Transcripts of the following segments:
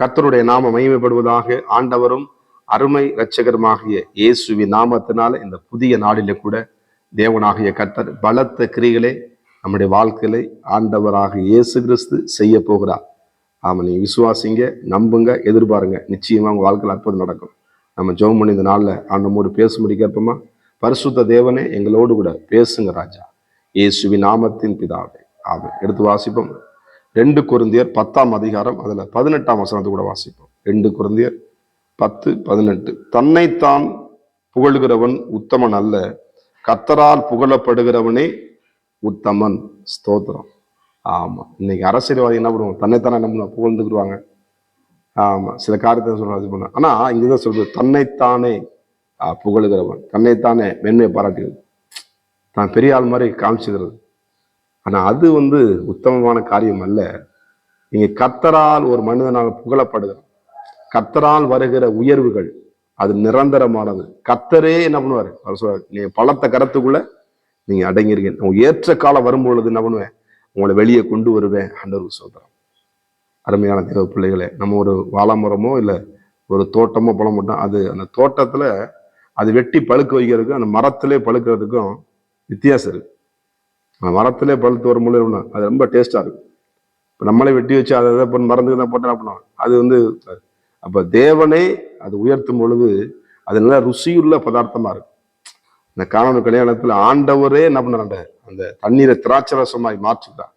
கர்த்தருடைய நாம மகிமைப்படுவதாக. ஆண்டவரும் அருமை இரட்சகருமாகிய இயேசுவின் நாமத்தினால இந்த புதிய நாளிலே கூட தேவனாகிய கர்த்தர் பலத்த கிரிகளை நம்முடைய வாழ்க்கையில ஆண்டவராக இயேசு கிறிஸ்து செய்ய போகிறார். ஆமா, நீங்க விசுவாசிங்க, நம்புங்க, எதிர்பாருங்க, நிச்சயமா உங்க வாழ்க்கையில் அற்புதம் நடக்கும். நம்ம ஜெபம் பண்ணி இந்த நாளில் ஆண்டமோடு பேசும்படி கேட்போமா? பரிசுத்த தேவனே, எங்களோடு கூட பேசுங்க ராஜா, இயேசுவின் நாமத்தின் பிதாவே, ஆமென். எடுத்து வாசிப்போம். 2 கொரிந்தியர் 10ஆம் அதிகாரம், அதுல 18ஆம் வசனத்தை கூட வாசிப்போம். 2 கொரிந்தியர் 10:18. தன்னைத்தான் புகழ்கிறவன் உத்தமன் அல்ல, கர்த்தரால் புகழப்படுகிறவனே உத்தமன். ஸ்தோத்திரம். ஆமா, இன்னைக்கு அரசியல்வாதி என்ன பண்ணுவோம்? தன்னைத்தானே என்ன புகழ்ந்துக்குருவாங்க. ஆமா, சில காரியத்தை சொல்ல. ஆனா இங்கதான் சொல்றது, தன்னைத்தானே புகழுகிறவன், தன்னைத்தானே மென்மையை பாராட்டுகிறது, தான் பெரிய ஆள் மாதிரி காமிச்சுக்கிறது. ஆனா அது உத்தமமான காரியம் அல்ல. நீங்க கர்த்தரால் ஒரு மனிதனால் புகழப்படுகிறான், கர்த்தரால் வருகிற உயர்வுகள் அது நிரந்தரமானது. கர்த்தரே என்ன பண்ணுவாரு? அவர் சொல்றாரு, நீங்க பலத்த கரத்துக்குள்ள நீங்க அடங்கிருக்கீங்க, ஏற்ற காலம் வரும்பொழுது என்ன பண்ணுவேன்? உங்களை வெளியே கொண்டு வருவேன். ஆண்டவருக்கு சொல்றேன். அருமையான தேவ பிள்ளைகளே, நம்ம ஒரு வாழைமரமோ இல்லை ஒரு தோட்டமோ பழம் போட்டோம், அது அந்த தோட்டத்துல அது வெட்டி பழுக்க வைக்கிறதுக்கும் அந்த மரத்திலே பழுக்கிறதுக்கும் வித்தியாசம் இருக்கு. அந்த மரத்திலே பழுத்து வரும்போது அது ரொம்ப டேஸ்டா இருக்கும். இப்போ நம்மளே வெட்டி வச்சு அதை மறந்து தான் போட்டா பண்ணுவோம். அது அப்ப தேவனே அது உயர்த்தும் பொழுது அது நல்லா ருசியுள்ள பதார்த்தமா இருக்கும். இந்த காணொலி கல்யாணத்துல ஆண்டவரே என்ன பண்ணாண்ட அந்த தண்ணீரை திராட்சரசமாய் மாற்றுகிறார்.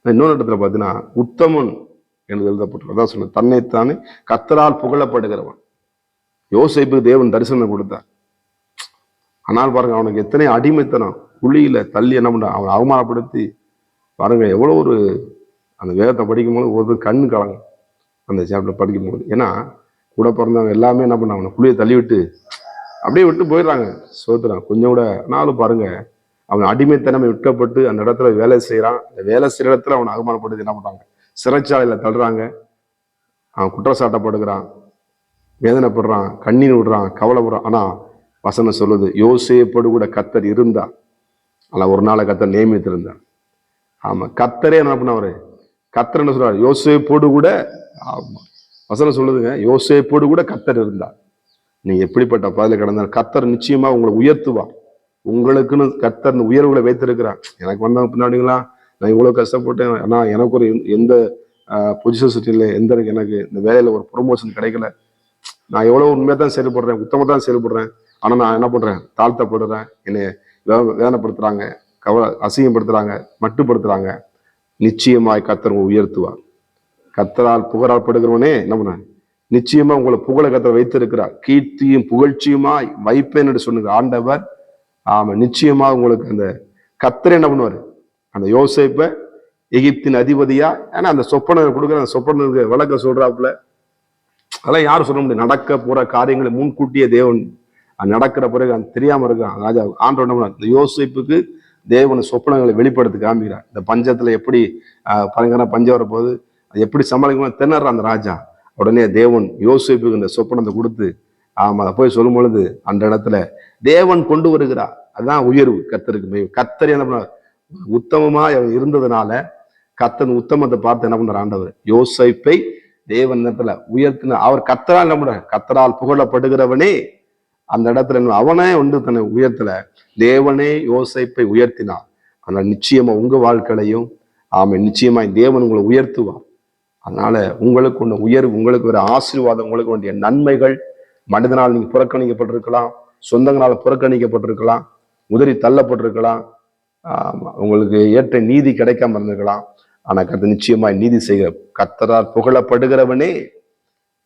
இன்னொரு இடத்துல பார்த்தீங்கன்னா உத்தமன் என்று எழுதப்பட்டிருக்கும். அதான் சொல்ல, தன்னைத்தானே கர்த்தரால் புகழப்படுகிறவன். யோசேப்புக்கு தேவன் தரிசனம் கொடுத்தார். ஆனால் பாருங்க, அவனுக்கு எத்தனை அடிமைத்தனம், குழியில தள்ளி என்ன பண்றான், அவன் அவமானப்படுத்தி பாருங்க. எவ்வளவு ஒரு அந்த வேதத்தை படிக்கும்போது ஒரு கண்ணு கலங்கும் அந்த சாப்டர் படிக்கும்போது. ஏன்னா கூட பிறந்தவங்க எல்லாமே என்ன பண்ணாங்க, அவனை குழியை தள்ளி விட்டு அப்படியே விட்டு போயிடுறாங்க. சோத்துறான் கொஞ்சம் கூட. ஆனாலும் பாருங்க, அவன் அடிமைத்தனமை விற்கப்பட்டு அந்த இடத்துல வேலை செய்யறான். அந்த வேலை செய்யற இடத்துல அவனை அவமானப்படுத்தி என்ன பண்றாங்க, சிறைச்சாலையில தள்ளுறாங்க. அவன் குற்றச்சாட்டப்படுகிறான், வேதனைப்படுறான், கண்ணீர் விடுறான், கவலைப்படுறான். ஆனா வசனம் சொல்லுது, யோசேப்போடு கூட கர்த்தர் இருந்தா. ஆனா ஒரு நாளை கர்த்தர் நியமித்திருந்தார். ஆமா, கர்த்தரே என்ன பண்ணவரு? கர்த்தர் என்ன சொல்றாரு? யோசேப்போடு கூட. ஆமா, வசனம் சொல்லுதுங்க, யோசேப்போடு கூட கர்த்தர் இருந்தார். நீங்க எப்படிப்பட்ட பாதையில கடந்தாலும் கர்த்தர் நிச்சயமா உங்களை உயர்த்துவார். உங்களுக்குன்னு கர்த்தர் உயர்வுகளை வைத்திருக்கிறார். எனக்கு வந்தவங்க பின்னாடிங்களாம் நான் இவ்வளவு கஷ்டப்பட்டேன், ஆனா எனக்கு ஒரு எந்த பொசிஷன் இல்லை, எனக்கு இந்த வேலையில ஒரு ப்ரொமோஷன் கிடைக்கல, நான் எவ்வளவு உண்மையா தான் செயல்படுறேன், உத்தம தான் செயல்படுறேன், ஆனா நான் என்ன பண்றேன்? தாழ்த்தப்படுறேன், என்னை வேதனைப்படுத்துறாங்க, அசிங்கப்படுத்துறாங்க, மட்டுப்படுத்துறாங்க. நிச்சயமாய் கர்த்தர் உயர்த்துவார். கர்த்தரால் புகழப்படுகிறவனே என்ன பண்ண, நிச்சயமா உங்களை புகழ கர்த்தர் வைத்திருக்கிறார். கீர்த்தியும் புகழ்ச்சியுமாய் வைப்பேன் என்று சொன்னது ஆண்டவர். ஆமா, நிச்சயமா உங்களுக்கு அந்த கர்த்தர் என்ன பண்ணுவாரு? அந்த யோசேப்பை எகிப்தின் அதிபதியா, ஏன்னா அந்த சொப்பனை கொடுக்குற அந்த சொப்பனுக்கு விளக்க சொல்றாப்புல. அதெல்லாம் யாரும் சொல்ல முடியும். நடக்க போற காரியங்களை முன்கூட்டிய தேவன் நடக்கிற பிறகு அந்த தெரியாம இருக்கான் ராஜா. ஆண்டவன் இந்த யோசேப்புக்கு தேவன் சொப்பனங்களை வெளிப்படுத்தி காமிக்கிறார். இந்த பஞ்சத்துல எப்படி பயங்கர பஞ்சம் வரப்போகுது, அது எப்படி சமாளிக்கணும் திணற அந்த ராஜா. உடனே தேவன் யோசேப்புக்கு இந்த சொப்பனத்தை கொடுத்து ஆமா அதை போய் சொல்லும் பொழுது அந்த இடத்துல தேவன் கொண்டு வருகிறார். அதுதான் உயர்வு. கர்த்தருக்கு கர்த்தர் என்ன பண்ண, உத்தமமா இருந்ததுனால கர்த்தன் உத்தமத்தை பார்த்து என்ன பண்ற ஆண்டவர் யோசேப்பை தேவன் இடத்துல உயர்த்தின. அவர் கர்த்தரால் என்ன பண்ற, கர்த்தரால் புகழப்படுகிறவனே அந்த இடத்துல அவனே தன்னை உயர்த்தல, தேவனே யோசேப்பை உயர்த்தினார். ஆனால் நிச்சயமா உங்க வாழ்க்கையிலையும் ஆமா நிச்சயமா தேவன் உங்களை உயர்த்துவார். அதனால உங்களுக்கு ஒன்று உயர்வு, உங்களுக்கு ஒரு ஆசீர்வாதம், உங்களுக்கு வேண்டிய நன்மைகள். மனிதனால் நீங்க புறக்கணிக்கப்பட்டிருக்கலாம், சொந்தங்களால் புறக்கணிக்கப்பட்டிருக்கலாம், உதறி தள்ளப்பட்டிருக்கலாம், உங்களுக்கு ஏற்ற நீதி கிடைக்காம இருந்திருக்கலாம். ஆனா கர்த்தர் நிச்சயமாய் நீதி செய்கிற கர்த்தரால் புகழப்படுகிறவனே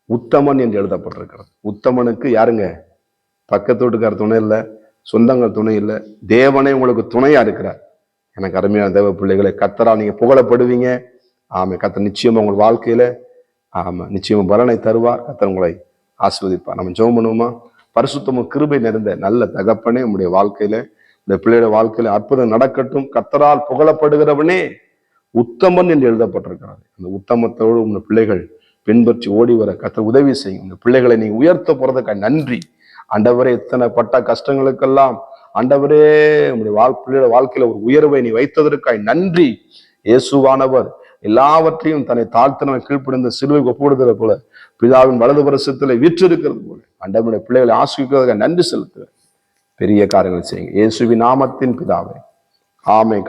உத்தமன் என்று எழுதப்பட்டிருக்கிறது. உத்தமனுக்கு யாருங்க? பக்கத்து வீட்டுக்கார துணை இல்லை, சொந்தங்கள் துணை இல்லை, தேவனே உங்களுக்கு துணையா இருக்கிறார். எனக்கு அருமையான தேவ பிள்ளைகளை, கர்த்தரால் நீங்க புகழப்படுவீங்க. ஆமா, கர்த்தர் நிச்சயமா உங்கள் வாழ்க்கையில ஆமா நிச்சயமா பலனை தருவார். கர்த்தர் உங்களை ஆசீர்வதிப்பார். நம்ம ஜெபம் பண்ணுவோமா? பரிசுத்தமும் கிருபை நிறைந்த நல்ல தகப்பனே, உங்களுடைய வாழ்க்கையில இந்த பிள்ளையோட வாழ்க்கையில அற்புதம் நடக்கட்டும். கர்த்தரால் புகழப்படுகிறவனே உத்தமன் என்று எழுதப்பட்டிருக்கிறார். அந்த உத்தமத்தோடு உங்க பிள்ளைகள் பின்பற்றி ஓடி வர கர்த்தர் உதவி செய்யும். இந்த பிள்ளைகளை நீங்க உயர்த்த போறதுக்காக நன்றி ஆண்டவரே. எத்தனை பட்ட கஷ்டங்களுக்கெல்லாம் ஆண்டவரே உங்களுடைய பிள்ளையோட வாழ்க்கையில ஒரு உயர்வை நீ வைத்ததற்காய் நன்றி. இயேசுவானவர் எல்லாவற்றையும் தன்னை தாழ்த்தினவன் கீழ்ப்படிந்த சிலுவைக்கு ஒப்புவிடுகிற போல பிதாவின் வலது பரிசுத்தத்திலே வீற்றிருக்கிறது போல ஆண்டவருடைய பிள்ளைகளை ஆசீர்வதிக்கிறதுக்கு நன்றி செலுத்துவேன். பெரிய காரியங்கள் செய்யுங்க இயேசுவின் நாமத்தின் பிதாவே, ஆமென்.